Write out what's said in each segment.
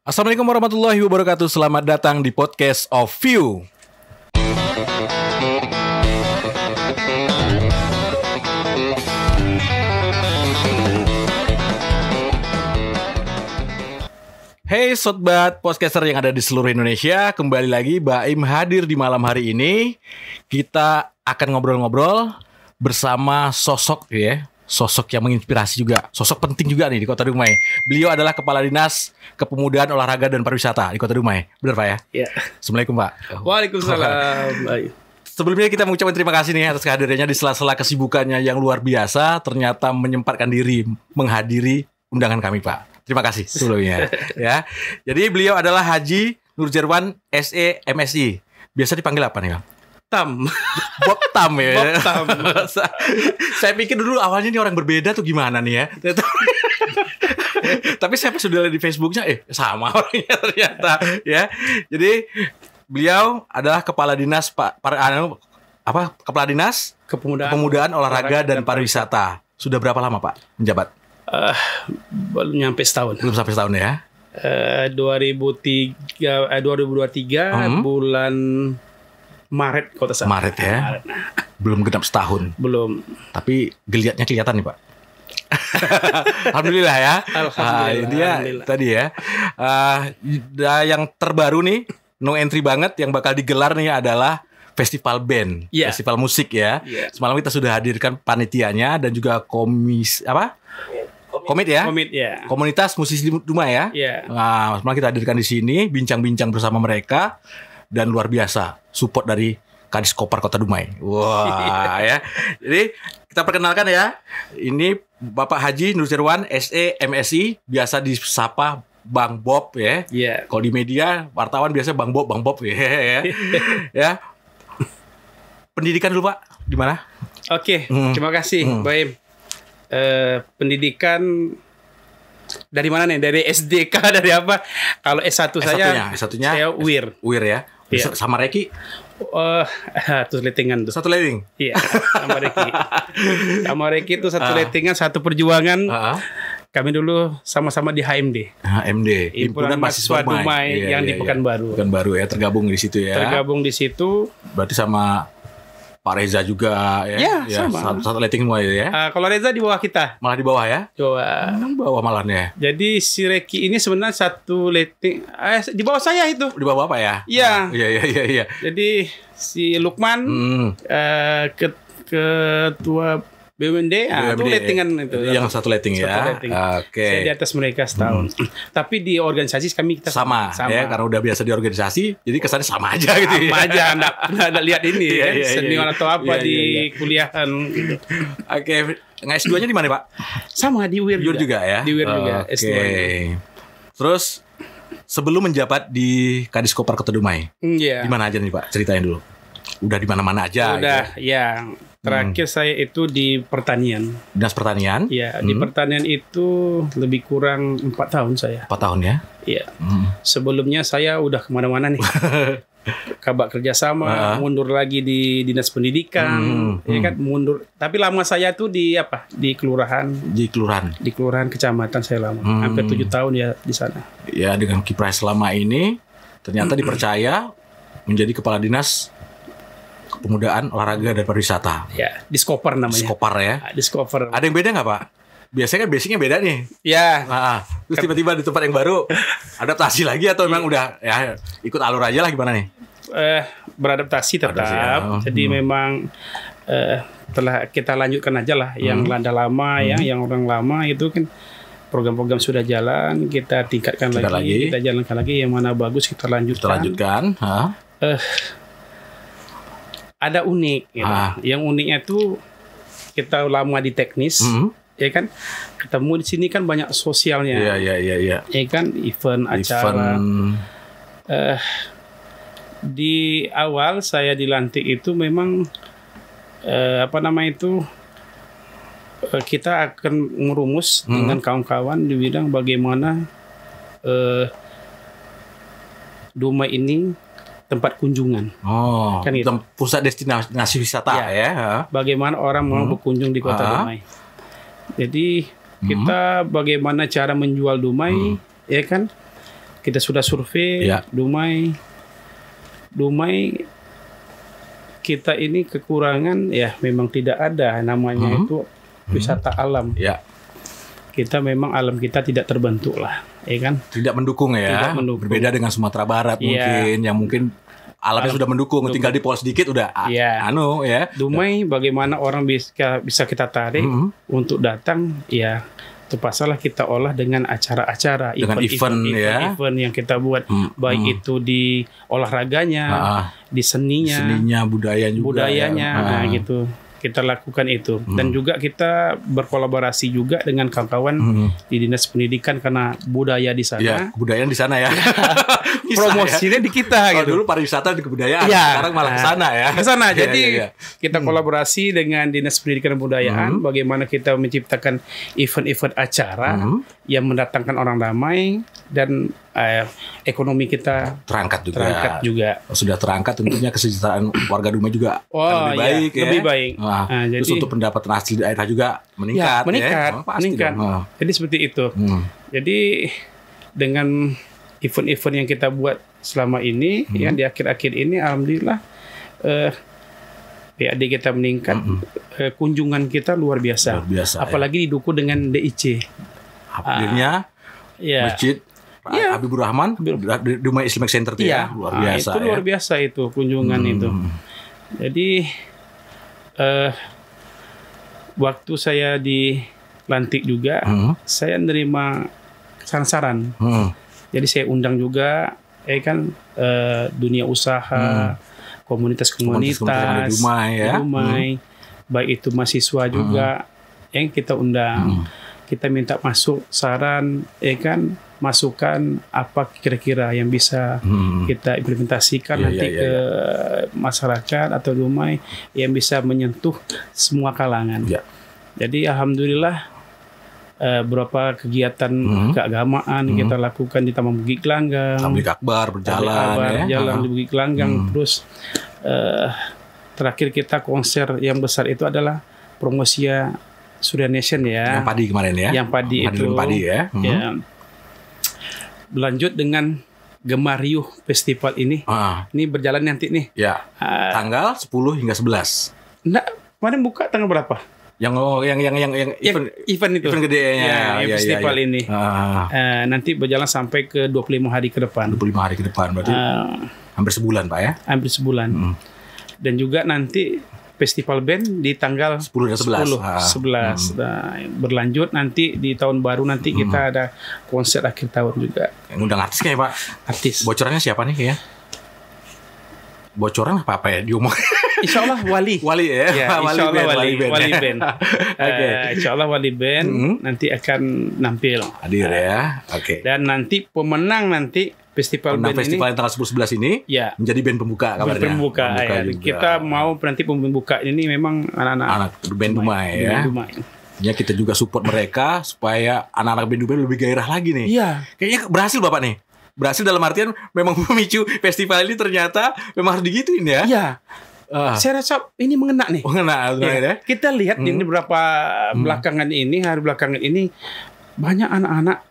Assalamualaikum warahmatullahi wabarakatuh. Selamat datang di podcast of View. Hey sobat podcaster yang ada di seluruh Indonesia, kembali lagi Baim hadir di malam hari ini. Kita akan ngobrol-ngobrol bersama sosok yang menginspirasi juga, sosok penting juga nih di Kota Dumai. Beliau adalah Kepala Dinas Kepemudaan, Olahraga dan Pariwisata di Kota Dumai. Benar Pak ya? Iya. Assalamualaikum Pak. Waalaikumsalam. Sebelumnya kita mengucapkan terima kasih nih atas kehadirannya di sela-sela kesibukannya yang luar biasa. Ternyata menyempatkan diri menghadiri undangan kami Pak. Terima kasih sebelumnya. Ya. Jadi beliau adalah Haji Nurjerwan SE MSI. Biasa dipanggil apa nih Bang? Tam. Bob Tam ya. Bob Tam. Saya pikir dulu awalnya ini orang berbeda tuh gimana nih ya. Tapi saya pas sudah lihat di Facebooknya sama orangnya ternyata ya. Jadi beliau adalah Kepala Dinas Kepala Dinas Kepemudaan, Olahraga dan Pariwisata. Sudah berapa lama Pak menjabat? Belum nyampe setahun. Belum sampai setahun ya. 2023 bulan Maret kalau tak salah. Maret ya. Maret. Belum genap setahun. Belum. Tapi geliatnya kelihatan nih Pak. Alhamdulillah ya. Alhamdulillah. Tadi ya. Yang terbaru nih, no entry banget yang bakal digelar nih adalah Festival Band, Festival musik ya. Semalam kita sudah hadirkan panitianya dan juga Komit ya. Komunitas musisi Dumai ya. Nah, semalam kita hadirkan di sini, bincang-bincang bersama mereka. Dan luar biasa support dari Kadis Kopar Kota Dumai. Wah ya. Jadi kita perkenalkan ya. Ini Bapak Haji Nurjerwan SE MSI, biasa disapa Bang Bob ya. Kalau di media wartawan biasa Bang Bob ya. Ya. Pendidikan dulu Pak, di mana? Oke, terima kasih Baim. Pendidikan dari mana nih? Dari SDK dari apa? Kalau S1 S1-nya saya UIR. UIR ya. Iya. Sama Reki? Terus lettingan tuh. Satu letting? Iya, sama Reki. Sama Reki itu satu lettingan, satu perjuangan. Kami dulu sama-sama di HMD. HMD, Himpunan Mahasiswa Dumai yang di Pekanbaru. Pekanbaru ya, tergabung di situ ya. Tergabung di situ. Berarti sama Pak Reza juga ya. Sama. Satu letting semua ya. Kalau Reza di bawah kita. Malah di bawah ya? Bawah malahnya. Jadi si Reki ini sebenarnya satu letting di bawah saya itu. Di bawah apa ya? Iya. Iya. Jadi si Lukman ketua BUMD, itu lettingan itu. Yang satu letting ya. Oke. Saya di atas mereka setahun. Tapi di organisasi kita sama. Ya, karena udah biasa di organisasi, jadi kesannya sama aja gitu. Sama aja, enggak lihat ini senior atau apa di kuliahan gitu. Oke, S2-nya di mana, Pak? Sama di UIR juga ya. Di UIR juga S2. Terus sebelum menjabat di Kadis Kopar Kota Dumai. Di mana aja nih, Pak? Ceritain dulu. Udah di mana-mana aja gitu. Ya. Terakhir saya itu di pertanian. Dinas Pertanian? Iya, di pertanian itu lebih kurang 4 tahun saya. 4 tahun ya? Iya. Sebelumnya saya udah kemana-mana nih. Kabak kerjasama, mundur lagi di Dinas Pendidikan, ya kan mundur. Tapi lama saya tuh di kelurahan. Di kelurahan kecamatan saya lama. Hampir 7 tahun ya di sana. Ya, dengan kiprah selama ini ternyata dipercaya menjadi Kepala Dinas Kepemudaan, Olahraga dan Pariwisata. Ya, Diskopar namanya. Diskopar ya. Diskopar. Ada yang beda nggak Pak? Biasanya kan basicnya beda nih. Ya. Terus tiba-tiba di tempat yang baru adaptasi lagi atau memang udah ya ikut alur aja lah gimana nih? Beradaptasi tetap. Jadi memang telah kita lanjutkan aja lah yang landa lama yang orang lama itu kan program-program sudah jalan, kita tingkatkan lagi, kita jalankan lagi, yang mana bagus kita lanjutkan. Ada unik gitu. Yang uniknya tuh kita lama di teknis, ya kan, ketemu di sini kan banyak sosialnya. Iya. Ya kan, event acara. Di awal saya dilantik itu memang kita akan merumus dengan kawan-kawan di bidang bagaimana Dumai ini tempat kunjungan. Kan gitu. Pusat destinasi wisata ya. Bagaimana orang mau berkunjung di Kota Dumai. Jadi kita bagaimana cara menjual Dumai, ya kan? kita sudah survei Dumai kita ini kekurangan ya memang tidak ada namanya itu wisata alam. Kita memang alam kita tidak terbentuk lah, ya kan? Tidak mendukung ya. Tidak mendukung. Berbeda dengan Sumatera Barat mungkin yang mungkin alamnya sudah mendukung, tinggal dipol sedikit udah Dumai bagaimana orang bisa kita tarik untuk datang ya. Terpaksalah kita olah dengan acara-acara, event yang kita buat, baik itu di olahraganya, di seninya, budayanya, gitu. Kita lakukan itu dan juga kita berkolaborasi juga dengan kawan-kawan di Dinas Pendidikan karena budaya di sana. Kebudayaan di sana ya. Promosinya di kita gitu. Dulu pariwisata di kebudayaan, sekarang malah ke sana ya. Ke sana. Jadi kita kolaborasi dengan Dinas Pendidikan dan Kebudayaan bagaimana kita menciptakan event-event acara yang mendatangkan orang ramai dan ekonomi kita terangkat juga. Sudah terangkat tentunya kesejahteraan warga Dumai juga lebih baik lebih baik. Jadi terus untuk pendapatan asli daerah juga meningkat. Meningkat. Jadi seperti itu. Jadi dengan event-event yang kita buat selama ini ya di akhir-akhir ini alhamdulillah PAD kita meningkat, kunjungan kita luar biasa. Apalagi didukung dengan DIC. Akhirnya Masjid Habibur Rahman Dumai Islamic Center luar biasa. Itu luar biasa itu kunjungan itu. Jadi waktu saya dilantik juga saya menerima saran-saran. Jadi saya undang juga dunia usaha, komunitas-komunitas Dumai, baik itu mahasiswa juga yang kita undang. Kita minta masuk saran, masukan apa kira-kira yang bisa kita implementasikan nanti ke masyarakat atau Dumai yang bisa menyentuh semua kalangan. Jadi alhamdulillah beberapa kegiatan keagamaan kita lakukan di Taman Bukit Gelanggang. Tablik Akbar berjalan di Bukit Gelanggang. Terus terakhir kita konser yang besar itu adalah promosi Surya Nation ya. Yang padi kemarin ya. Yang padi itu. Padi ya. Berlanjut dengan Gemariuh Festival ini. Ini berjalan nanti nih. Tanggal 10 hingga 11. Enggak, kemarin buka tanggal berapa? Yang event itu. Event gedenya. Festival ini. Nanti berjalan sampai ke 25 hari ke depan. 25 hari ke depan berarti hampir sebulan, Pak ya. Hampir sebulan. Dan juga nanti Festival Band di tanggal 10 dan 11. Nah, berlanjut nanti di tahun baru nanti kita ada konser akhir tahun juga. Yang undang artis kayak Pak? Artis. Bocorannya siapa nih kayaknya? Bocoran apa ya diomong? Insya Allah Wali. Wali ya? Insya Allah Wali Band. Insya Allah Wali Band nanti akan nampil. Hadir ya. Dan nanti pemenang nanti Festival Band yang tanggal 10-11 ini menjadi band pembuka kabarnya. Band pembuka kita mau nanti pembuka ini memang anak-anak band Dumai ya. Ya kita juga support mereka supaya anak-anak band Dumai lebih gairah lagi nih. Kayaknya berhasil Bapak nih. Berhasil dalam artian memang memicu festival ini ternyata memang harus digituin ya. Saya rasa ini mengena nih. Ya. Kita lihat ini beberapa hari belakangan ini banyak anak-anak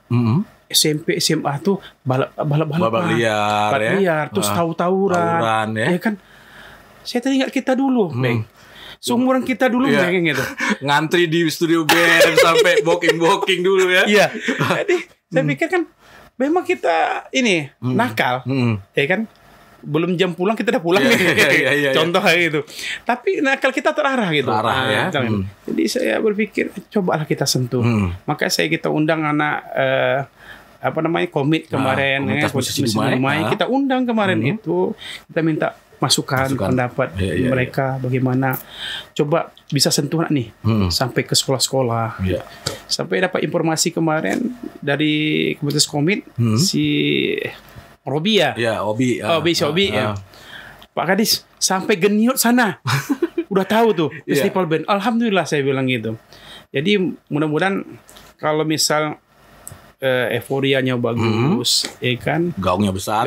SMP, SMA tuh balap liar, terus tahu-tawuran, ya kan? Saya teringat kita dulu, Bang. Seumuran kita dulu, Bang, gitu. Ngantri di studio band sampai booking dulu ya. Jadi saya pikir kan, memang kita ini nakal, ya kan? Belum jam pulang kita udah pulang nih. Contoh kayak gitu. Tapi nakal kita terarah gitu. Jadi saya berpikir cobalah kita sentuh. Makanya kita undang anak komit kemarin musisi Dumai. Kita undang kemarin itu, kita minta masukan. Pendapat mereka bagaimana coba bisa sentuh nih sampai ke sekolah-sekolah. Sampai dapat informasi kemarin dari komunitas komit si Robi ya. Obi ya. Pak Kadis sampai Geniut sana. Udah tahu tuh Festival Band. Alhamdulillah saya bilang gitu. Jadi mudah-mudahan kalau misal euforianya bagus, kan? Gaungnya besar,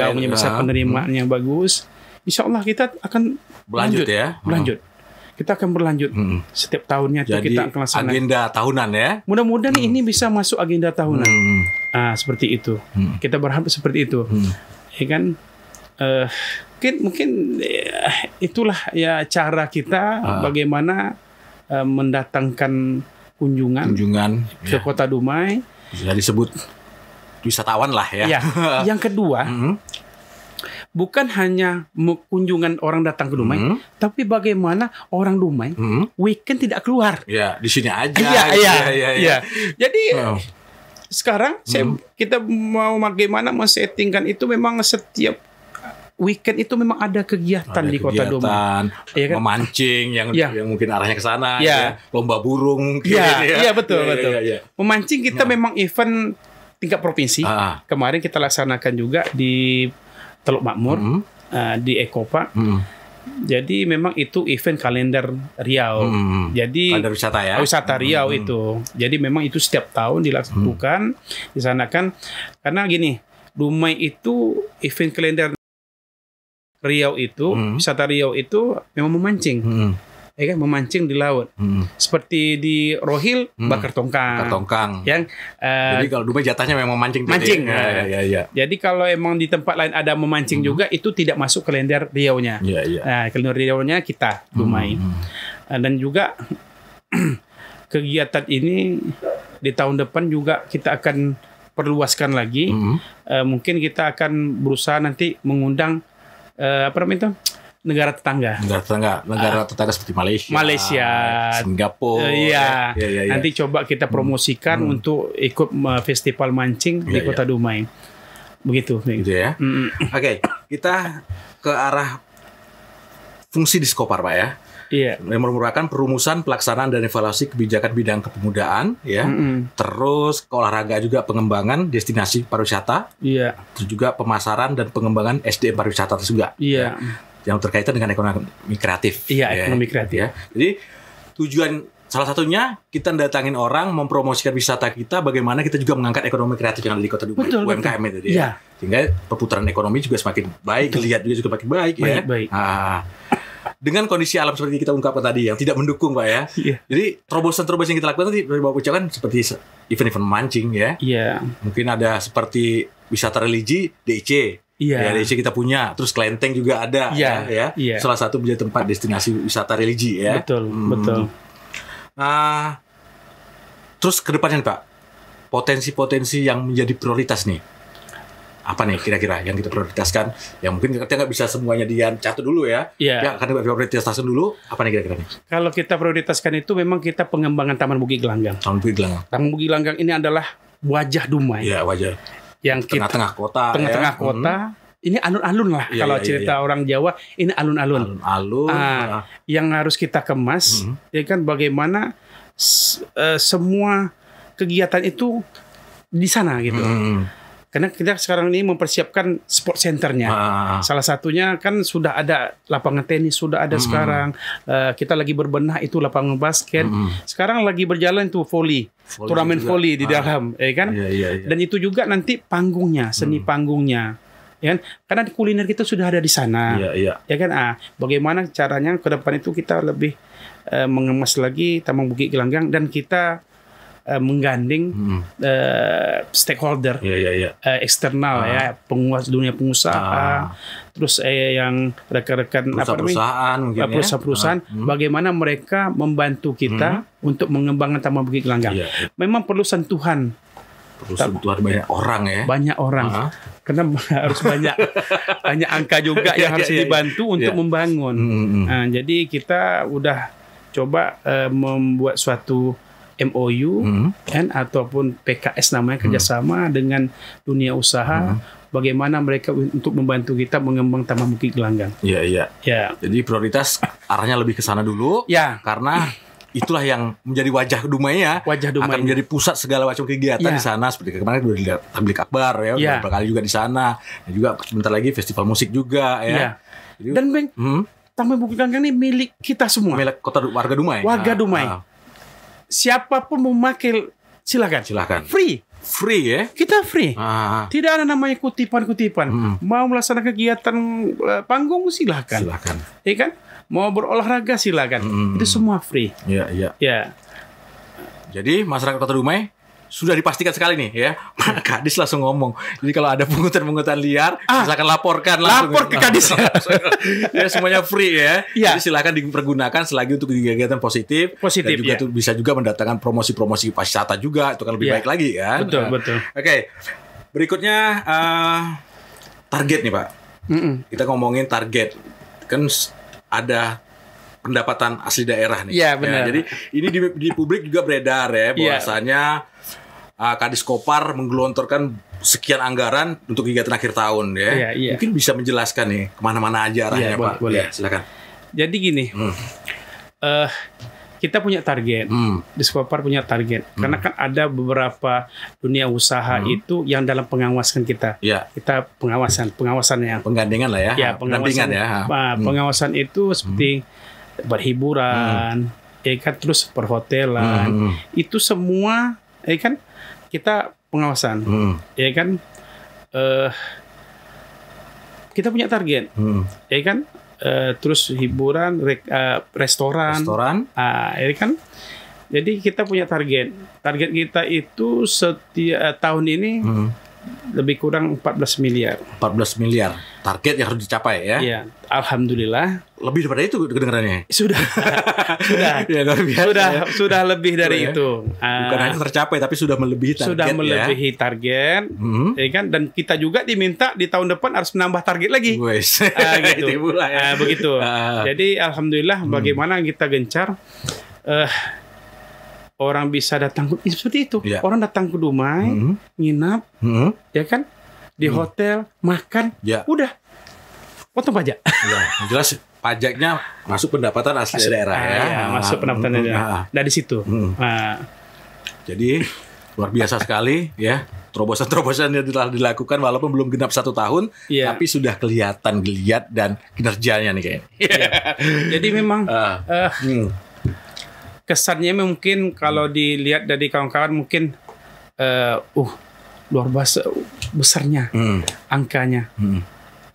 penerimaannya bagus. Insya Allah kita akan berlanjut. Kita akan berlanjut setiap tahunnya. Jadi kita akan laksanakan agenda tahunan ya. Mudah-mudahan ini bisa masuk agenda tahunan. Seperti itu. Kita berharap seperti itu. Ya kan? Mungkin itulah ya cara kita bagaimana mendatangkan kunjungan ke Kota Dumai. Bisa disebut wisatawan lah ya. Yang kedua, bukan hanya kunjungan orang datang ke Dumai, tapi bagaimana orang Dumai weekend tidak keluar. Ya, di sini aja. Iya. Jadi sekarang kita mau bagaimana men-settingkan itu, memang setiap weekend itu memang ada kegiatan di Kota Dumai. Ya kan? Memancing yang mungkin arahnya ke sana, lomba burung. Iya, betul. Memancing kita memang event tingkat provinsi. Kemarin kita laksanakan juga di Teluk Makmur, di Ekopark. Jadi memang itu event kalender Riau. Jadi kalender wisata ya. Wisata Riau itu. Jadi memang itu setiap tahun dilakukan di sana kan. Karena gini, Dumai itu event kalender Riau itu, wisata Riau itu memang memancing. Ya kan, memancing di laut. Seperti di Rohil bakar tongkang. Yang jadi kalau Dumai jatahnya memang mancing. Ya. Jadi kalau emang di tempat lain ada memancing juga, itu tidak masuk kalender Riau-nya. Nah, kalender Riau-nya kita Dumai. Dan juga kegiatan ini di tahun depan juga kita akan perluaskan lagi. Mungkin kita akan berusaha nanti mengundang negara tetangga. Negara tetangga seperti Malaysia, Singapura. Nanti coba kita promosikan untuk ikut festival mancing di Kota Dumai. Begitu ya. Oke, kita ke arah fungsi Diskopar, Pak ya. Yang merupakan perumusan, pelaksanaan dan evaluasi kebijakan bidang kepemudaan, ya. Terus olahraga juga, pengembangan destinasi pariwisata. Terus juga pemasaran dan pengembangan SDM pariwisata juga. Yang terkaitan dengan ekonomi kreatif. Ekonomi kreatif. Ya. Jadi tujuan salah satunya kita datangin orang, mempromosikan wisata kita, bagaimana kita juga mengangkat ekonomi kreatif yang ada di Kota Dumai, UMKM itu ya. Sehingga perputaran ekonomi juga semakin baik, dilihat juga semakin baik. Dengan kondisi alam seperti kita ungkapkan tadi yang tidak mendukung, Pak ya. Jadi terobosan-terobosan yang kita lakukan tadi Bapak ucapkan seperti event-event mancing ya. Mungkin ada seperti wisata religi, DIC. DIC kita punya, terus Klenteng juga ada salah satu menjadi tempat destinasi wisata religi ya. Betul. Terus ke depannya Pak, potensi-potensi yang menjadi prioritas nih. Apa nih kira-kira yang kita prioritaskan? Yang mungkin kita nggak bisa semuanya catat dulu ya. Karena prioritaskan dulu. Apa nih kira-kira nih? Kalau kita prioritaskan itu memang kita pengembangan Taman Bukit Gelanggang. Taman Bukit Gelanggang ini adalah wajah Dumai. Wajah. Yang tengah-tengah kota. Tengah-tengah kota. Ini alun-alun lah. Kalau cerita orang Jawa, ini alun-alun. Yang harus kita kemas, ya kan, bagaimana semua kegiatan itu di sana gitu. Karena kita sekarang ini mempersiapkan sport centernya. Salah satunya kan sudah ada lapangan tenis, sudah ada sekarang. Kita lagi berbenah itu lapangan basket. Sekarang lagi berjalan itu turnamen volley di dalam, ya kan? Dan itu juga nanti panggungnya, seni panggungnya. Ya kan? Karena kuliner kita sudah ada di sana. Ya kan? Bagaimana caranya ke depan itu kita lebih mengemas lagi Taman Bukit Gelanggang, dan kita menggandeng stakeholder eksternal ya, dunia pengusaha, terus yang rekan-rekan perusahaan-perusahaan, bagaimana mereka membantu kita untuk mengembangkan Taman Bukit Gelanggang. Memang perlu sentuhan banyak orang ya. Banyak orang. Karena harus banyak angka juga yang harus dibantu untuk membangun. Jadi kita udah coba membuat suatu MOU ataupun PKS namanya, kerjasama dengan dunia usaha, bagaimana mereka untuk membantu kita mengembang Taman Bukit Gelanggang. Jadi prioritas arahnya lebih ke sana dulu, karena itulah yang menjadi wajah Dumai ya. Akan menjadi pusat segala macam kegiatan di sana, seperti kemarin udah tablik akbar ya, beberapa kali juga di sana, dan juga sebentar lagi festival musik juga ya. Jadi, dan Taman Bukit Gelanggang ini milik kita semua. Milik warga Dumai. Siapapun memakai silakan. Free ya. Kita free. Tidak ada namanya kutipan-kutipan. Mau melaksanakan kegiatan panggung silakan. Ya kan? Mau berolahraga silakan. Itu semua free. Jadi masyarakat Kota Dumai sudah dipastikan sekali nih ya. Kadis langsung ngomong. Jadi kalau ada pungutan-pungutan liar, silakan laporkan langsung. Lapor ke Kadis. Ya semuanya free ya. Ya. Jadi silakan dipergunakan selagi untuk kegiatan positif. Dan juga ya. bisa juga mendatangkan promosi-promosi pariwisata juga, itu kan lebih baik lagi kan. Betul. Oke. Berikutnya target nih Pak. Kita ngomongin target. Kan ada pendapatan asli daerah nih. Iya benar. Ya, jadi ini di publik juga beredar ya bahwasanya Kadis Kopar menggelontorkan sekian anggaran untuk kegiatan akhir tahun ya. Mungkin bisa menjelaskan nih kemana-mana aja arahnya Pak. Boleh. Ya, silakan. Jadi gini, kita punya target. Kadis Kopar punya target. Karena kan ada beberapa dunia usaha itu yang dalam pengawasan kita. Kita pengawasan yang penggandengan lah ya. Ya, pengawasan ya. Pengawasan itu seperti berhiburan, kan terus perhotelan, itu semua, kan kita pengawasan, kan kita punya target, kan terus hiburan, restoran, kan. Jadi kita punya target. Target kita itu setiap tahun ini lebih kurang 14 miliar. 14 miliar target yang harus dicapai ya. Iya, alhamdulillah. Lebih daripada itu kedengarannya. Sudah. Ya, sudah lebih dari itu. Bukan hanya tercapai tapi sudah melebihi target. Sudah melebihi target. Ya kan, dan kita juga diminta di tahun depan harus menambah target lagi. Gitu. Begitu. Jadi alhamdulillah bagaimana kita gencar orang bisa datang seperti itu. Orang datang ke Dumai, nginap, ya kan, di hotel, makan, udah, potong pajak. Jelas pajaknya masuk pendapatan asli daerah ya. Masuk pendapatan daerah. Dari situ. Jadi luar biasa sekali ya. Terobosan-terobosan yang telah dilakukan walaupun belum genap 1 tahun, tapi sudah kelihatan geliat dan kinerjanya nih kayaknya. Jadi memang kesannya mungkin kalau dilihat dari kawan-kawan mungkin luar biasa besarnya angkanya,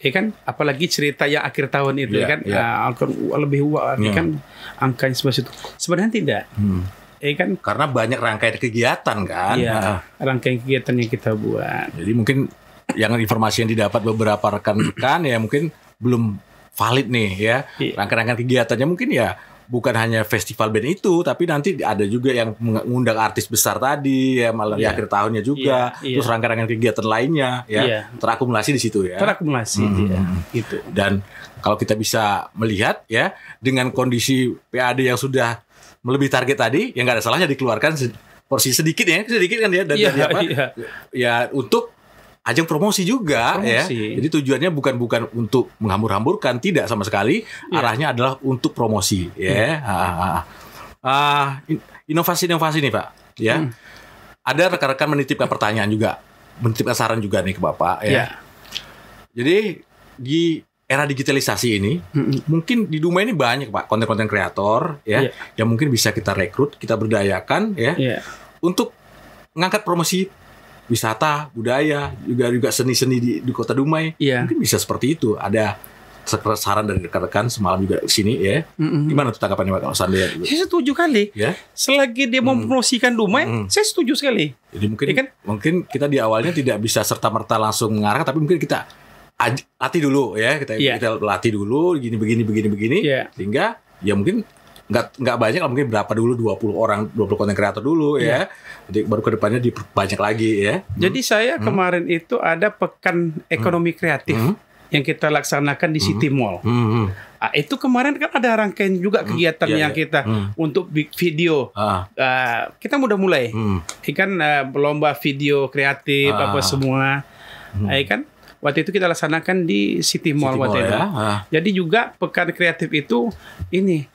ya kan, apalagi cerita yang akhir tahun itu kan lebih kan angkanya seperti itu. Sebenarnya tidak, ya kan, karena banyak rangkaian kegiatan kan, rangkaian kegiatan yang kita buat. Jadi mungkin yang informasi yang didapat beberapa rekan-rekan ya mungkin belum valid nih ya, rangkaian kegiatannya mungkin ya bukan hanya festival band itu, tapi nanti ada juga yang mengundang artis besar tadi ya, malah di akhir tahunnya juga, terus rangkaian kegiatan lainnya ya, terakumulasi di situ ya. Terakumulasi gitu. Dan kalau kita bisa melihat ya, dengan kondisi PAD yang sudah melebihi target tadi, ya nggak ada salahnya dikeluarkan porsi sedikit kan ya, dan ya untuk ajang promosi juga ya. Jadi tujuannya bukan untuk menghambur-hamburkan, tidak sama sekali. Arahnya adalah untuk promosi ya. Inovasi-inovasi nih Pak ya. Ada rekan-rekan menitipkan pertanyaan juga, menitipkan saran juga nih ke Bapak ya. Jadi di era digitalisasi ini mungkin di Dumai ini banyak Pak konten-konten kreator ya yang mungkin bisa kita rekrut, kita berdayakan ya untuk mengangkat promosi wisata, budaya, juga seni-seni di Kota Dumai. Mungkin bisa seperti itu. Ada saran dari rekan-rekan semalam juga di sini ya. Gimana tuh tanggapannya Pak kalau Sandra? Saya setuju kali. Selagi dia mempromosikan Dumai, saya setuju sekali. Jadi mungkin kita di awalnya tidak bisa serta-merta langsung mengarah, tapi mungkin kita latih dulu ya. Kita latih dulu begini. Sehingga ya mungkin nggak banyak lah, mungkin berapa dulu, 20 konten kreator dulu ya. Jadi baru kedepannya diperbanyak lagi ya. Jadi saya kemarin itu ada pekan ekonomi kreatif yang kita laksanakan di City Mall. Itu kemarin kan ada rangkaian juga kegiatan yang kita untuk video. Kita udah mulai, kan lomba video kreatif apa semua, kan. Waktu itu kita laksanakan di City Mall waktu itu. Jadi juga pekan kreatif itu ini.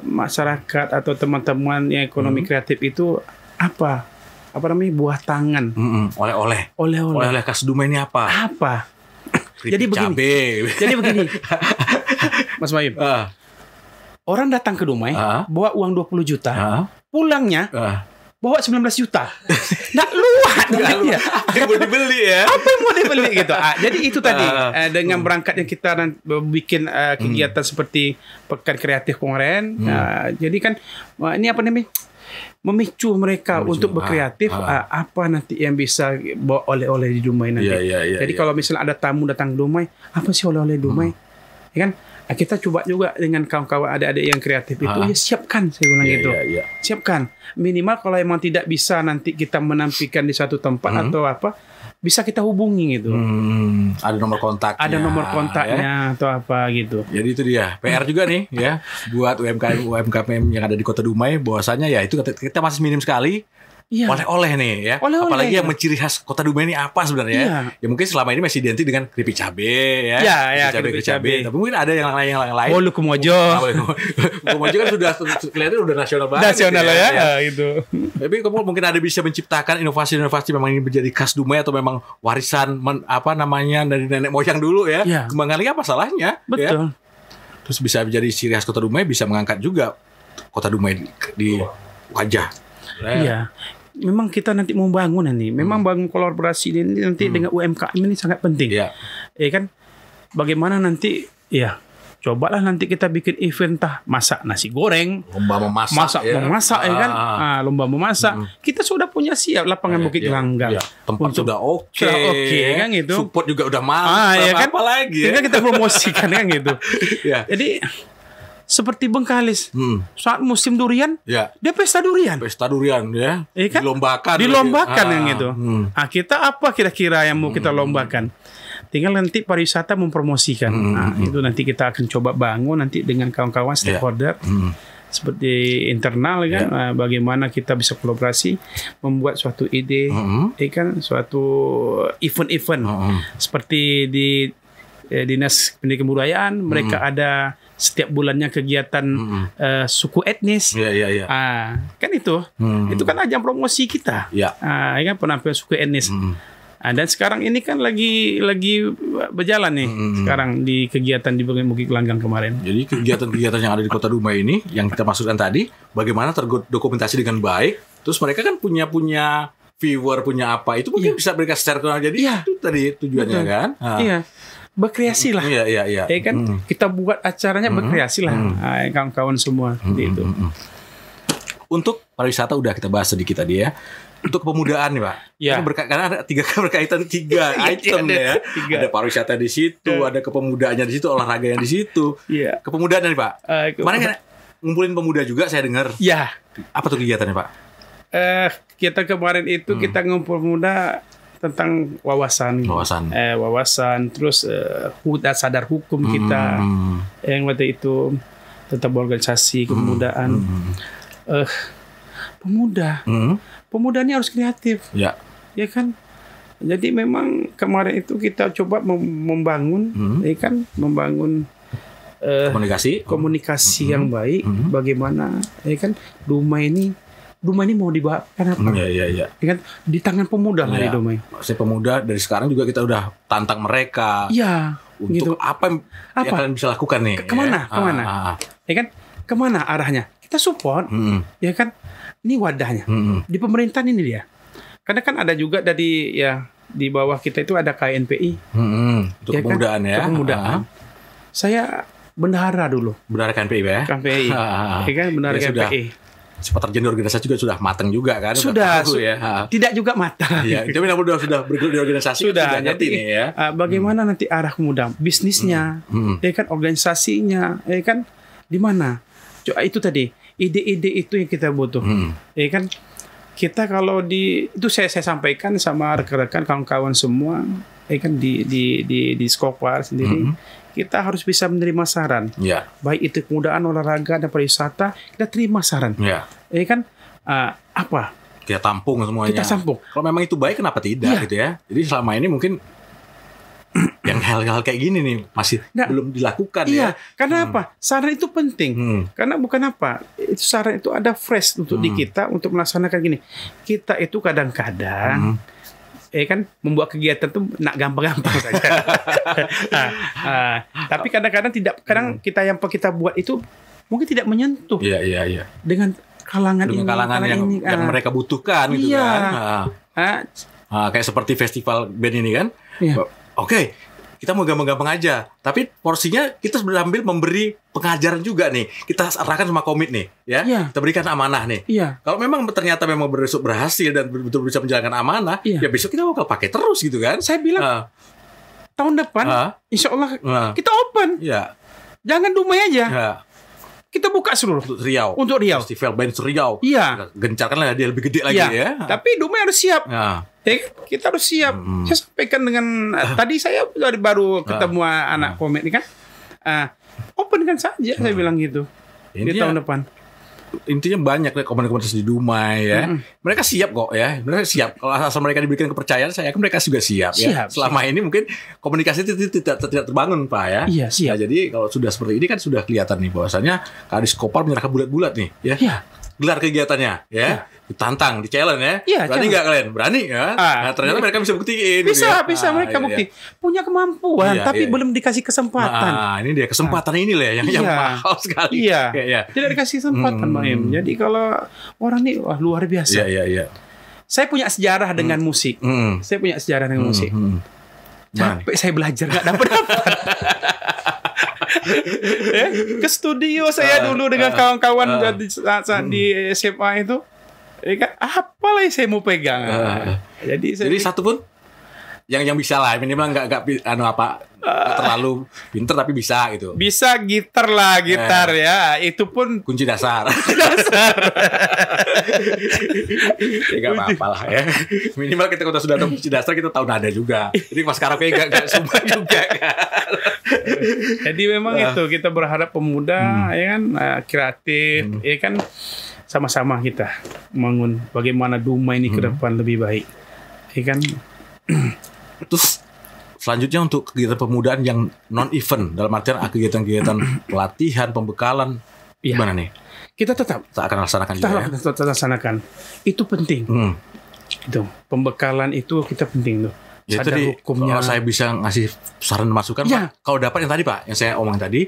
Masyarakat atau teman-teman yang ekonomi kreatif itu apa namanya, buah tangan, oleh-oleh khas Dumai ini apa jadi begini Mas Mayim, orang datang ke Dumai bawa uang 20 juta, pulangnya bawa 19 juta. Nggak luat. Apa yang mau dibeli ya? Apa yang mau dibeli gitu. Jadi itu tadi dengan berangkatnya kita bikin kegiatan seperti pekan kreatif kemarin. Jadi kan ini apa namanya? memicu mereka untuk berkreatif. Apa nanti yang bisa bawa oleh-oleh di Dumai nanti. Jadi kalau misalnya ada tamu datang Dumai, apa sih oleh-oleh Dumai? Ya kan? Kita coba juga dengan kawan-kawan adik-adik yang kreatif itu, ya siapkan, saya bilang gitu. Siapkan. Minimal kalau emang tidak bisa nanti kita menampilkan di satu tempat atau apa, bisa kita hubungi gitu. Ada nomor kontaknya. Ada nomor kontaknya atau apa gitu. Jadi itu dia PR juga nih ya buat UMKM yang ada di Kota Dumai, bahwasanya ya itu kita masih minim sekali. Oleh-oleh nih ya. Apalagi yang menciri khas Kota Dumai ini apa sebenarnya? Ya mungkin selama ini masih identik dengan keripik cabe ya. Keripik cabe. Tapi mungkin ada yang lain. Bolu Kumojo. Kumojo kan sudah kelihatan udah nasional banget. Nasional ya gitu. Tapi kamu mungkin ada bisa menciptakan inovasi-inovasi memang ini menjadi khas Dumai atau memang warisan dari nenek moyang dulu ya. Kembangkan lagi apa salahnya? Betul. Terus bisa menjadi ciri khas Kota Dumai, bisa mengangkat juga Kota Dumai di wajah. Iya. Memang kita nanti mau bangun ini. Memang bangun kolaborasi ini nanti dengan UMKM ini sangat penting. Kan bagaimana nanti cobalah nanti kita bikin event masak nasi goreng, lomba memasak, memasak ya kan, lomba memasak. Kita sudah punya siap lapangan Bukit Gelanggang. Tempat sudah oke kan gitu. Support juga udah mantap. Ya kan? Apa lagi? Tinggal kita promosikan kan gitu. Jadi seperti Bengkalis, saat musim durian, dia pesta durian. Pesta durian ya, kan? Dilombakan yang itu. Kita apa kira-kira yang mau kita lombakan? Tinggal nanti pariwisata mempromosikan. Itu nanti kita akan coba bangun nanti dengan kawan-kawan stakeholder. Seperti internal kan, bagaimana kita bisa kolaborasi membuat suatu ide, kan, suatu event-event seperti di Dinas Pendidikan Kebudayaan, mereka ada setiap bulannya kegiatan suku etnis. Kan itu kan ajang promosi kita. Kan penampilan suku etnis. Dan sekarang ini kan lagi berjalan nih sekarang di kegiatan di Bukit Gelanggang kemarin. Jadi kegiatan-kegiatan yang ada di Kota Dumai ini yang kita maksudkan tadi, bagaimana terdokumentasi dengan baik. Terus mereka kan punya viewer, punya apa, itu mungkin bisa mereka share. Jadi itu tadi tujuannya. Betul. Kan. Berkreasi lah. Kan kita buat acaranya berkreasi lah. Kawan-kawan semua itu. Untuk pariwisata udah kita bahas sedikit tadi ya. Untuk kepemudaan nih Pak. Karena ada berkaitan tiga item ya. Ada pariwisata di situ, ada kepemudaan di situ, olahraga yang di situ. Kepemudaan nih Pak. Kemarin kan ngumpulin pemuda juga saya dengar. Apa tuh kegiatannya Pak? Kita kemarin itu kita ngumpul pemuda tentang wawasan, terus sadar hukum kita, yang waktu itu tentang organisasi kepemudaan. Pemuda ini harus kreatif, ya kan. Jadi memang kemarin itu kita coba membangun, membangun komunikasi yang baik. Bagaimana, kan, Dumai ini mau dibawa apa? Kan di tangan pemuda lah di Dumai. Maksudnya pemuda dari sekarang juga kita udah tantang mereka. Untuk apa yang kalian bisa lakukan nih? Kemana? Kan kemana arahnya? Kita support, ya kan. Ini wadahnya. Di pemerintahan ini dia. Karena kan ada juga dari di bawah kita itu ada KNPI. Untuk kepemudaan kan? Kepemudaan. Saya bendahara dulu. Bendahara KNPI ya? KNPI. Kan bendahara KNPI. Sempat terjun di organisasi juga sudah matang juga kan? Sudah tidak juga matang. Tapi sudah bergelut di organisasi. Sudah ngerti nih ya. Bagaimana nanti arah pemuda, bisnisnya, kan organisasinya, kan di mana? Itu tadi ide-ide itu yang kita butuh. Kan kita kalau itu saya sampaikan sama rekan-rekan kawan-kawan semua, kan di Skopar sendiri. Kita harus bisa menerima saran. Baik itu kepemudaan, olahraga dan pariwisata, kita terima saran. Kan apa? Kita tampung semuanya. Kalau memang itu baik, kenapa tidak gitu ya? Jadi selama ini mungkin yang hal-hal kayak gini nih masih belum dilakukan ya. Karena apa? Saran itu penting. Karena bukan apa? Itu saran itu ada fresh untuk di kita untuk melaksanakan gini. Kita itu kadang-kadang kan membuat kegiatan tuh gampang-gampang saja. Tapi kadang-kadang kadang kita buat itu mungkin tidak menyentuh. Dengan kalangan ini, yang mereka butuhkan gitu kan. Kayak seperti festival band ini kan. Oke, kita mau gampang-gampang aja, tapi porsinya kita sambil memberi pengajaran juga nih. Kita arahkan sama komit nih, ya. Kita berikan amanah nih. Kalau memang ternyata memang berhasil dan betul-betul bisa menjalankan amanah, ya besok kita bakal pakai terus gitu kan. Saya bilang tahun depan, insya Allah kita open. Jangan Dumai aja. Kita buka seluruh untuk Riau. Festival band Riau. Gencarkanlah dia lebih gede lagi ya. Tapi Dumai harus siap. Kita harus siap. Saya sampaikan dengan tadi saya baru ketemu anak komit ini kan. Open kan saja saya bilang gitu. Di tahun depan. Intinya banyak deh komunitas di Dumai ya. Mereka siap kok ya. Mereka siap. Kalau asal mereka diberikan kepercayaan, saya yakin mereka juga siap ya. Selama ini mungkin komunikasi itu tidak terbangun Pak ya. Iya, siap. Nah, jadi kalau sudah seperti ini kan sudah kelihatan nih bahwasanya Kadis Kopal menyerahkan bulat-bulat nih ya. Gelar kegiatannya ya. Ditantang, di challenge ya. Berani nggak kalian? Berani ya. Nah, ternyata mereka bisa buktiin. Bisa mereka bukti. Punya kemampuan tapi belum dikasih kesempatan. Nah, ini dia kesempatan ini lah yang mahal sekali. Tidak dikasih kesempatan, Bang Im. Jadi kalau orang ini luar biasa. Saya punya sejarah dengan musik. Saya punya sejarah dengan musik. Capek saya belajar nggak dapat. Ke studio saya dulu dengan kawan-kawan di SMA itu. Apalah yang saya mau pegang. Jadi satu pun yang bisa lah, minimal nggak terlalu pinter tapi bisa gitu. Bisa gitar ya, itu pun kunci dasar. Ya nggak apa-apa lah ya. Minimal kita sudah tahu kunci dasar, kita tahu nada juga. Jadi mas karaoke nggak semua juga kan. Jadi memang itu kita berharap pemuda ya kan kreatif ya kan sama-sama kita bangun bagaimana Dumai ini ke depan lebih baik. Ya kan. Terus selanjutnya untuk kegiatan pemudaan yang non-event, dalam artian kegiatan-kegiatan pelatihan, pembekalan, gimana nih? Kita tetap akan laksanakan kita laksanakan. Itu penting. Itu pembekalan itu kita penting tuh. Ya, sadar hukumnya. Kalau saya bisa ngasih saran masukan, Pak, kalau dapat yang tadi Pak, yang saya omongin tadi,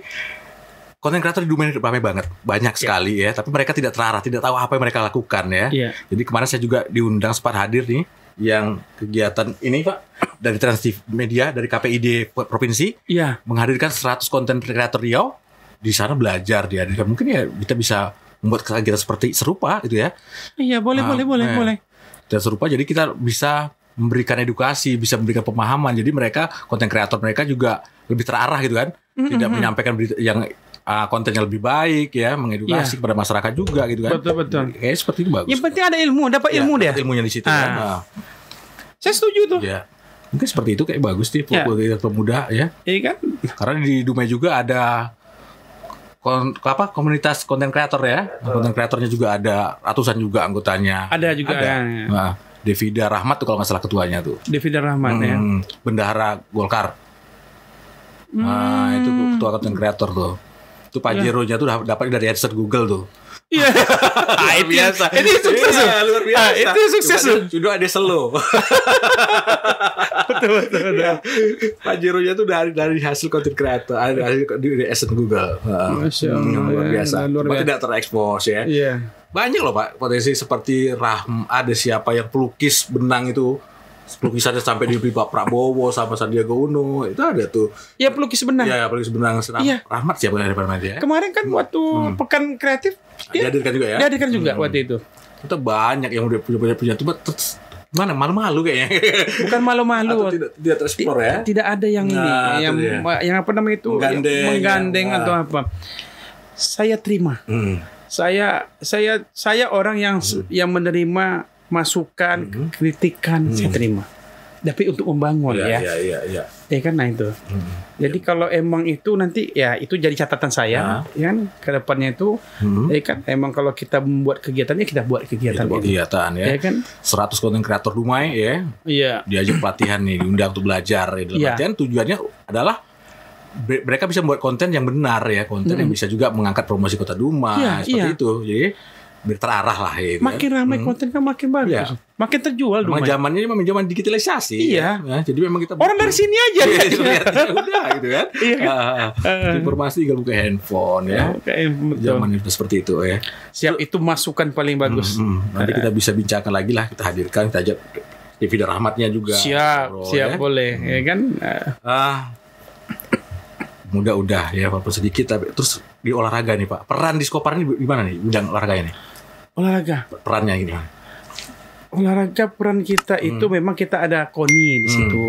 konten kreator di Dumai ramai banget, banyak sekali ya. Tapi mereka tidak terarah, tidak tahu apa yang mereka lakukan ya. Jadi kemarin saya juga diundang sempat hadir nih, yang kegiatan ini Pak dari Transmedia, dari KPID provinsi, menghadirkan 100 konten kreator Riau di sana belajar dihadirkan. Mungkin ya kita bisa membuat kegiatan seperti serupa gitu ya. Iya boleh. Dan serupa jadi kita bisa memberikan edukasi, bisa memberikan pemahaman. Jadi mereka konten kreator mereka juga lebih terarah gitu kan, tidak menyampaikan berita yang kontennya lebih baik ya, mengedukasi kepada masyarakat juga gitu kan. Betul. Kayak seperti itu bagus. Yang penting ada ilmu, dapat ilmu deh. Ilmunya di situ kan. Saya setuju tuh. Ya. Mungkin seperti itu kayak bagus nih pemuda ya. Iya kan? Karena di Dumai juga ada komunitas konten kreator ya. Konten kreatornya juga ada ratusan juga anggotanya. Ada juga. Nah, Devida Rahmat tuh kalau nggak salah ketuanya tuh. Devida Rahmat ya. Bendahara Golkar. Nah, itu ketua konten kreator tuh. Itu Pajero-nya tuh dapat dari AdSense Google tuh. Iya. Luar biasa. Ini sukses. Luar biasa. Itu sukses. Sudah ada selo. Betul. Pajero-nya tuh dari hasil konten kreator, dari AdSense Google. Masya Allah. Luar biasa. Tidak terekspos ya. Iya. Banyak loh Pak potensi seperti ada siapa yang pelukis benang itu, pelukisannya sampai di Pak Prabowo sama Sandiaga Uno itu ada tuh. Ya pelukis benang. Ya pelukis benang. Rahmat siapa dari dia? Kemarin kan waktu pekan kreatif dihadirkan juga ya. Dihadirkan juga waktu itu. Itu banyak yang udah punya tuh mana malu-malu kayaknya. Bukan malu-malu. Tidak tereksplor ya. Tidak ada yang yang apa namanya itu menggandeng atau apa. Saya terima. Saya orang yang menerima masukan, kritikan, saya terima. Tapi untuk membangun ya. Ya kan, nah itu. Jadi kalau emang itu nanti ya itu jadi catatan saya, ya kan ke depannya itu, ya kan emang kalau kita membuat kegiatannya kita buat kegiatan ya. Kan 100 konten kreator Dumai ya. Iya. Diajak pelatihan nih, diundang untuk belajar. Pelatihan tujuannya adalah mereka bisa membuat konten yang benar ya, konten yang bisa juga mengangkat promosi Kota Dumai seperti itu. Jadi terarah lah ya. Makin ramai konten kan makin bagus. Makin terjual Dumai. Zamannya memang zaman digitalisasi. Iya. Ya, jadi memang kita orang dari sini aja udah gitu kan. Informasi tinggal buka handphone ya. Zaman itu seperti itu ya. Siap, itu masukan paling bagus. Nanti kita bisa bincangkan lagi lah, kita hadirkan, kita ajak Devida Rahmatnya juga. Siap boleh ya kan. Muda udah ya, walaupun sedikit. Tapi terus di olahraga nih Pak, peran Diskopar ini gimana nih bidang olahraga ini? Olahraga. Perannya gimana? Olahraga peran kita itu memang kita ada KONI di situ.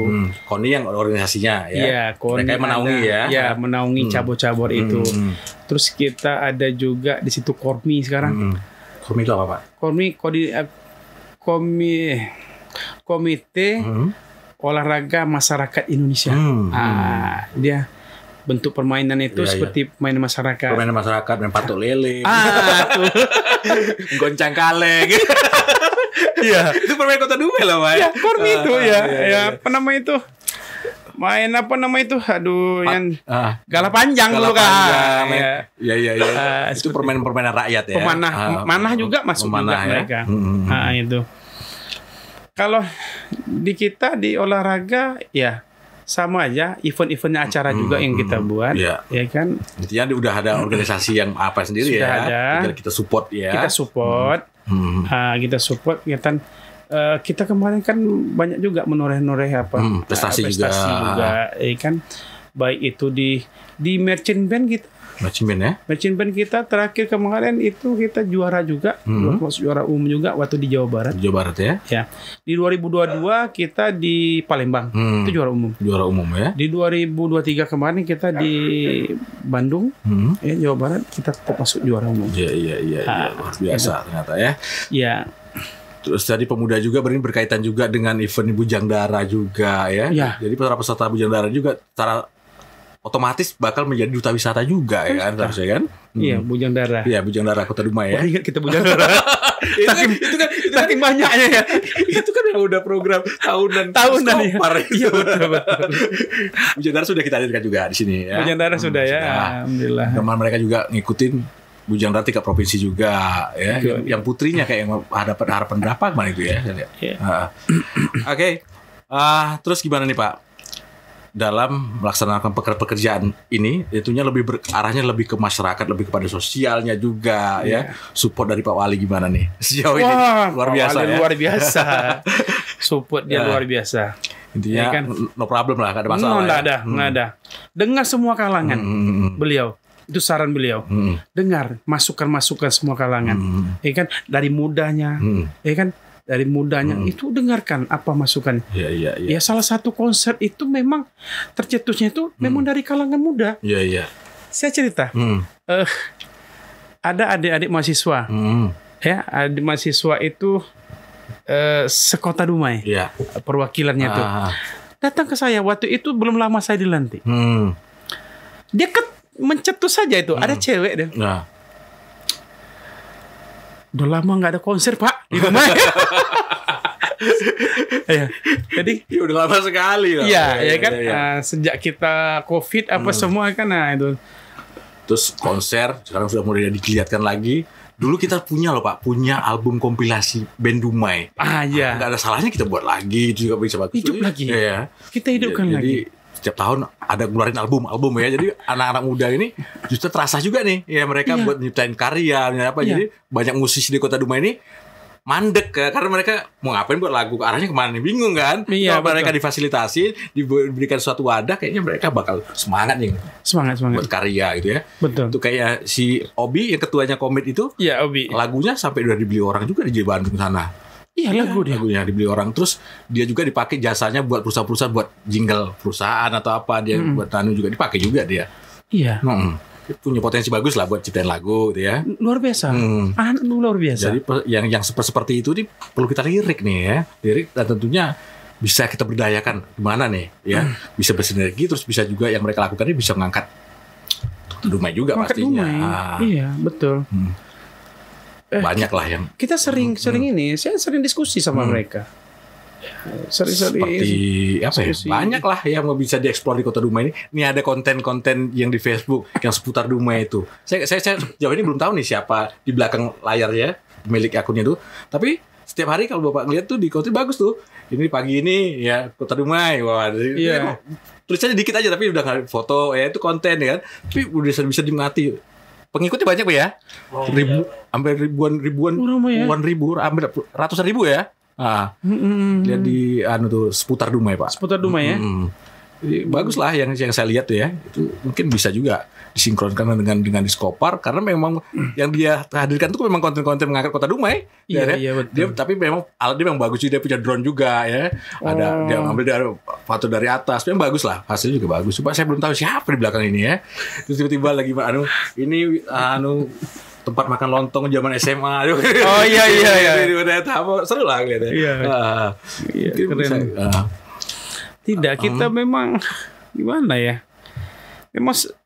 KONI yang organisasinya ya. Iya, KONI mereka menaungi ya. Ya, menaungi cabur-cabur itu. Terus kita ada juga di situ KORMI sekarang. KORMI itu apa Pak? Komite Olahraga Masyarakat Indonesia. Dia bentuk permainan itu seperti permainan masyarakat. Permainan masyarakat, main patok lele. Tuh. Goncang kaleng. Iya. Itu permainan Kota Dumai lah Pak. Ya, KORMI itu apa nama itu? Main apa nama itu? Aduh, yang gala panjang dulu kan. Iya. Itu permainan rakyat ya. Pemanah juga masuk juga ya? mereka. Itu. Kalau di kita di olahraga ya sama aja, event-eventnya acara juga yang kita buat, ya kan. Intinya udah ada organisasi yang apa sendiri sudah ya. Ada. Tinggal kita support ya. Kita support, kita support. Kita kemarin kan banyak juga menoreh-noreh prestasi juga, ya kan. Baik itu di merchant band kita. Merchant band kita terakhir kemarin itu kita juara juga, juara umum juga waktu di Jawa Barat. Jawa Barat ya. Ya. Di 2022 kita di Palembang, itu juara umum. Juara umum ya. Di 2023 kemarin kita di Bandung, Jawa Barat kita masuk juara umum. Iya. Luar biasa ternyata ya. Iya. Terus tadi pemuda juga berkaitan juga dengan event Bujang Dara juga ya. Jadi para peserta Bujang Dara juga secara otomatis bakal menjadi duta wisata juga ya kan, harusnya kan? Iya, Bujang Dara. Iya, Bujang Dara Kota Dumai ya. Ingat kita Bujang Dara. itu kan banyaknya ya. Itu kan yang udah program tahunan ya. Iya, betul. Bujang Dara sudah kita hadirkan juga di sini ya. Bujang Dara sudah ya. Alhamdulillah. Teman mereka juga ngikutin Bujang Dara tingkat provinsi juga ya. Yang putrinya kayak yang harapan berapa kemarin itu ya. Oke. Terus gimana nih Pak? Dalam melaksanakan pekerjaan ini, itunya arahnya lebih ke masyarakat, lebih kepada sosialnya juga ya. Support dari Pak Wali gimana nih sejauh ini? Luar biasa ya. Luar biasa. Support dia luar biasa. Intinya kan? No problem lah, gak ada masalah. Nggak ada. Dengar semua kalangan beliau. Itu saran beliau. Dengar masukan-masukan semua kalangan. Ya kan, dari mudanya, ya kan. Dari mudanya itu dengarkan apa masukan. Iya. Ya salah satu konser itu memang tercetusnya itu memang dari kalangan muda. Iya. Saya cerita. Ada adik-adik mahasiswa. Ya, adik mahasiswa itu sekota Dumai. Iya. Perwakilannya tuh. Datang ke saya waktu itu belum lama saya dilantik. Dia mencetus saja itu. Ada cewek deh. Udah lama nggak ada konser Pak di rumah. Jadi udah lama sekali lah. Iya kan. Sejak kita COVID semua kan itu. Terus konser sekarang sudah mulai dilihatkan lagi. Dulu kita punya loh Pak, punya album kompilasi band Dumai. Iya. Nggak ada salahnya kita buat lagi, itu juga bisa bagus. Hidup lagi. Iya. Kita hidupkan lagi. Setiap tahun ada ngeluarin album ya. Jadi anak-anak muda ini justru terasa juga nih ya, mereka buat nyiptain karya apa. Jadi banyak musisi di Kota Dumai ini mandek karena mereka mau ngapain buat lagu, arahnya kemana nih, bingung kan. Kalau mereka difasilitasi, diberikan suatu wadah, kayaknya mereka bakal semangat buat karya gitu ya. Betul. Itu kayak si Obi yang ketuanya Komit itu. Iya, Obi. Lagunya sampai udah dibeli orang juga di Bandung sana. Iya, lagunya dibeli orang. Terus dia juga dipakai jasanya buat perusahaan-perusahaan, buat jingle perusahaan atau apa, dia buat juga dipakai juga dia. Iya. Punya potensi bagus lah buat ciptain lagu gitu ya. Luar biasa. Luar biasa. Jadi yang seperti itu perlu kita lirik nih ya. Lirik, dan tentunya bisa kita berdayakan gimana nih ya. Bisa bersinergi, terus bisa juga yang mereka lakukan ini bisa mengangkat Dumai juga pastinya. Iya, betul. Banyak lah yang kita sering ini, saya sering diskusi sama mereka. Seperti apa ya? Banyak lah yang bisa dieksplor di Kota Dumai ini. Ini ada konten-konten yang di Facebook yang seputar Dumai itu. Saya jauh ini belum tahu nih siapa di belakang layar ya, pemilik akunnya itu. Tapi setiap hari kalau Bapak lihat tuh di konten bagus tuh. Ini pagi ini ya Kota Dumai. Wah, tulisannya dikit aja tapi udah nggak foto ya, itu konten ya kan. Tapi udah bisa dimengerti. Pengikutnya banyak Pak ya, hampir ribuan, hampir ratusan ribu ya. Lihat di tuh seputar Dumai Pak. Seputar Dumai ya. Bagus lah yang saya lihat tuh ya. Itu mungkin bisa juga disinkronkan dengan Discopar karena memang yang dia hadirkan itu memang konten-konten mengangkat Kota Dumai. Iya, betul. Dia tapi memang alat dia memang bagus juga, dia punya drone juga ya. Ada dia ngambil dari foto dari atas. Memang bagus lah. Hasilnya juga bagus. Cuma saya belum tahu siapa di belakang ini ya. Terus tiba-tiba lagi ini tempat makan lontong zaman SMA. Oh iya. Seru lah kelihatannya. Iya, keren. Tidak, kita memang gimana ya?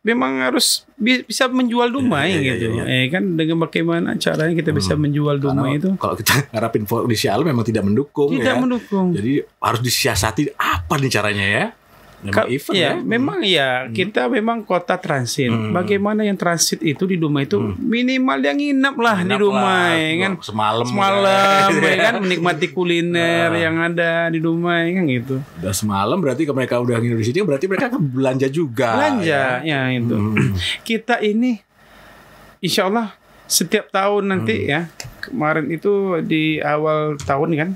Memang harus bisa menjual Dumai gitu. Kan dengan bagaimana caranya kita bisa menjual Dumai itu? Kalau kita ngarapin inisial memang tidak mendukung. Mendukung. Jadi harus disiasati apa nih caranya ya? Memang event ya. Memang kita memang kota transit. Bagaimana yang transit itu di Dumai itu minimal yang nginep lah di Dumai kan. Semalam ya kan menikmati kuliner yang ada di Dumai kan gitu. Udah semalam berarti mereka udah nginep di sini berarti mereka akan belanja juga. Itu. Kita ini insya Allah setiap tahun nanti ya. Kemarin itu di awal tahun kan.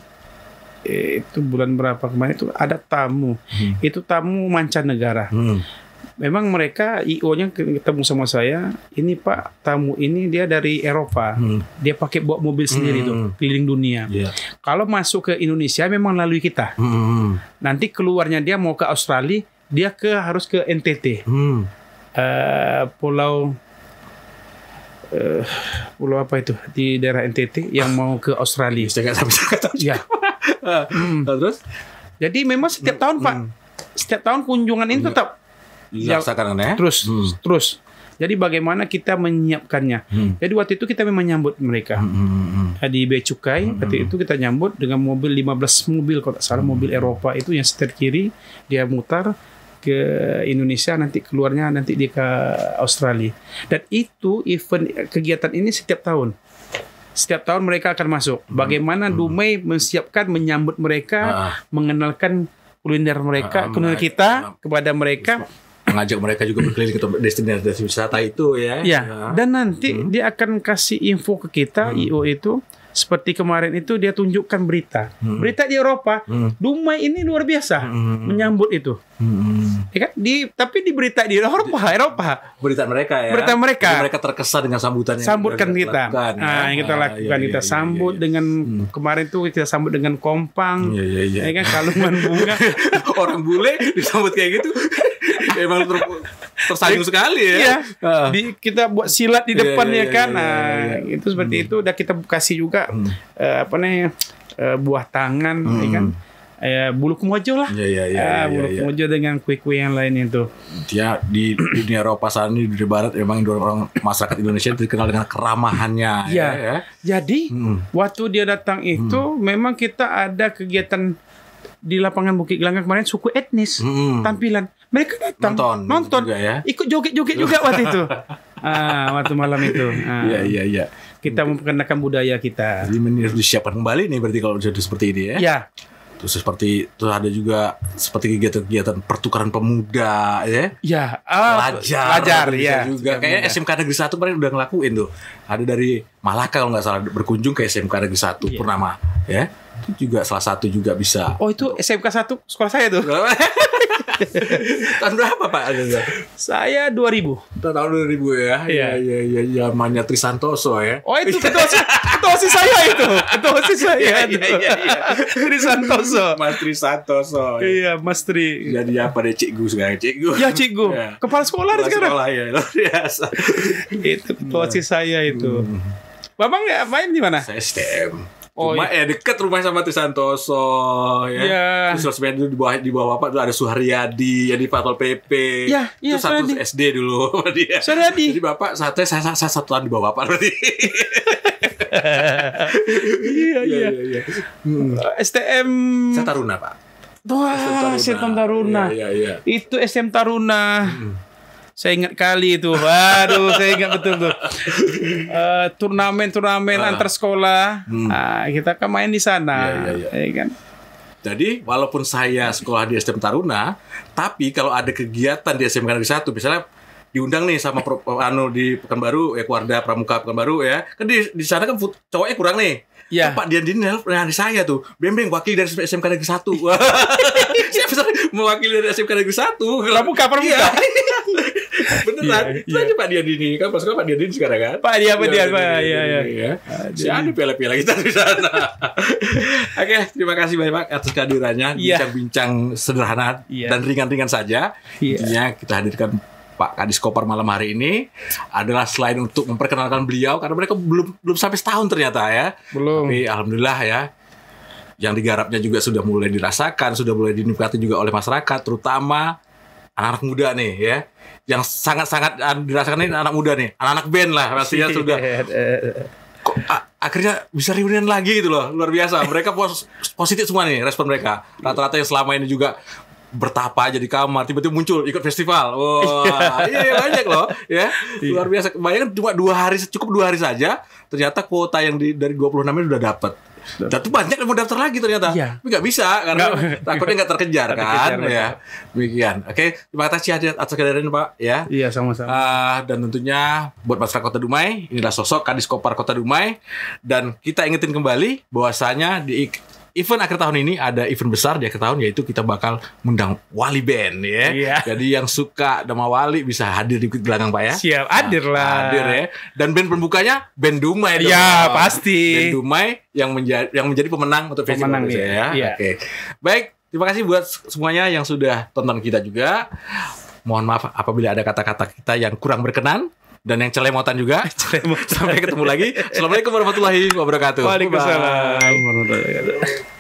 Itu bulan berapa kemarin itu ada tamu. Itu tamu mancanegara. Memang mereka IO-nya ketemu sama saya. Ini Pak, tamu ini dia dari Eropa. Dia pakai bawa mobil sendiri tuh keliling dunia. Kalau masuk ke Indonesia memang lalui kita. Nanti keluarnya dia mau ke Australia, dia harus ke NTT. Pulau apa itu di daerah NTT yang mau ke Australia. Ya. Terus? Jadi memang setiap tahun Pak, setiap tahun kunjungan ini tetap dilaksanakan ya. Terus. Jadi bagaimana kita menyiapkannya? Jadi waktu itu kita memang nyambut mereka di Bea Cukai. Waktu itu kita nyambut dengan mobil 15 mobil kalau tak salah mobil Eropa itu yang setir kiri dia mutar ke Indonesia nanti keluarnya nanti dia ke Australia. Dan itu event kegiatan ini setiap tahun. Setiap tahun mereka akan masuk. Bagaimana Dumai menyiapkan menyambut mereka, mengenalkan kuliner mereka, kuliner kita kepada mereka, mengajak mereka juga berkeliling ke destinasi wisata itu ya. Dan nanti dia akan kasih info ke kita IO itu. Seperti kemarin itu dia tunjukkan berita di Eropa. Dumai ini luar biasa menyambut itu. Ya kan? Tapi di berita di Eropa. Berita mereka ya. Berita mereka. Jadi mereka terkesan dengan sambutannya. Sambutkan kita. Kita lakukan kita sambut dengan kemarin tuh kita sambut dengan kompang. Ya kan kalungan bunga. Orang bule disambut kayak gitu. Emang tersayang sekali ya. Kita buat silat di depannya kan. Itu seperti itu. Udah kita kasih juga buah tangan, ya kan? Bulu kemojo lah. Bulu kemojo dengan kue-kue yang lain itu. Dia di dunia Eropa sana di barat memang orang masyarakat Indonesia dikenal dengan keramahannya. Jadi waktu dia datang itu memang kita ada kegiatan di lapangan Bukit Gelanggang kemarin suku etnis tampilan. Mereka datang nonton juga ya. Ikut joget-joget juga waktu itu. Waktu malam itu. Iya. Kita memperkenalkan budaya kita. Jadi harus disiapkan kembali nih berarti kalau jadi seperti ini ya. Terus ada juga seperti kegiatan pertukaran pemuda ya. Pelajar ya. Juga kayak SMK Negeri 1 kemarin udah ngelakuin tuh. Ada dari Malaka kalau nggak salah berkunjung ke SMK Negeri 1 Purnama ya. Itu juga salah satu juga bisa. Oh itu SMK 1 sekolah saya tuh. Tahun berapa Pak? Saya 2000. Tahun 2000 ya. Iya. Zamannya Trisantoso ya. Oh itu ketua OSIS saya itu. Ketua OSIS saya. Iya. Trisantoso. Mas Trisantoso. Iya, Mas Tri. Jadi apa deh cikgu sekarang? Cikgu. Ya cikgu. Kepala sekolah sekarang. Sekolah ya. Luar biasa. Itu ketua OSIS saya itu. Bapak nggak main di mana? Saya STM. Cuma dekat rumah sama Trisantoso ya. Terus sosmed itu di bawah Bapak tuh ada Suharyadi yang di Fatol PP. Itu satu SD dulu sama dia. Suharyadi. Jadi Bapak saya satu tahun di bawah Bapak berarti. Iya. STM Taruna Pak. STM Taruna. Iya. Itu STM Taruna. Saya ingat kali itu. Waduh, saya ingat betul tuh. Turnamen antar sekolah. Kita kan main di sana. Iya kan? Jadi, walaupun saya sekolah di STM Taruna, tapi kalau ada kegiatan di SMK Negeri 1, misalnya diundang nih sama di Pekanbaru ya, Keluarga Pramuka Pekanbaru ya. Kan di sana kan cowoknya kurang nih. Ya. Pak Dian Dini dari saya tuh. Bembeng wakil dari SMK Negeri 1. Saya bisa mewakili dari SMK Negeri 1. Pramuka. Iya. Beneran. Itu aja Pak Dian Dini. Kan pas Pak Dian Dini sekarang kan. Pak Dian. Iya. Si Adi pele-pele kita di sana. Oke, terima kasih banyak atas kehadirannya. Bincang-bincang sederhana dan ringan-ringan saja. Intinya kita hadirkan Pak Kadis Kopar malam hari ini adalah selain untuk memperkenalkan beliau, karena mereka belum sampai setahun ternyata ya. Belum. Tapi alhamdulillah ya, yang digarapnya juga sudah mulai dirasakan, sudah mulai dinikmati juga oleh masyarakat, terutama anak-anak muda nih ya. Yang sangat-sangat dirasakan ini anak muda nih, anak-anak band lah pastinya sudah. Kok akhirnya bisa reunian lagi gitu loh, luar biasa. Mereka positif semua nih respon mereka. Rata-rata yang selama ini juga bertapa aja di kamar, tiba-tiba muncul ikut festival. Wah, iya banyak loh ya. Luar biasa. Bayangkan cuma 2 hari, cukup 2 hari saja ternyata kuota yang dari 26 ini udah dapat. Dan tuh banyak yang mau daftar lagi ternyata. Tapi nggak bisa karena takutnya nggak terkejar kan ya. Demikian. Oke, terima kasih atas kehadiran Pak ya. Iya, sama-sama. Dan tentunya buat masyarakat Kota Dumai, inilah sosok Kadis Kopar Kota Dumai, dan kita ingetin kembali bahwasanya di event akhir tahun ini ada event besar di akhir tahun, yaitu kita bakal mengundang Wali Band ya. Jadi yang suka nama Wali bisa hadir di belakang Pak ya. Siap, hadir lah. Hadir ya. Dan band pembukanya band Dumai dong. Ya, pasti. Band Dumai yang menjadi pemenang untuk festival ya. Oke. Baik, terima kasih buat semuanya yang sudah tonton kita juga. Mohon maaf apabila ada kata-kata kita yang kurang berkenan dan yang celemotan juga. Sampai ketemu lagi. Assalamualaikum warahmatullahi wabarakatuh. Waalaikumsalam warahmatullahi wabarakatuh.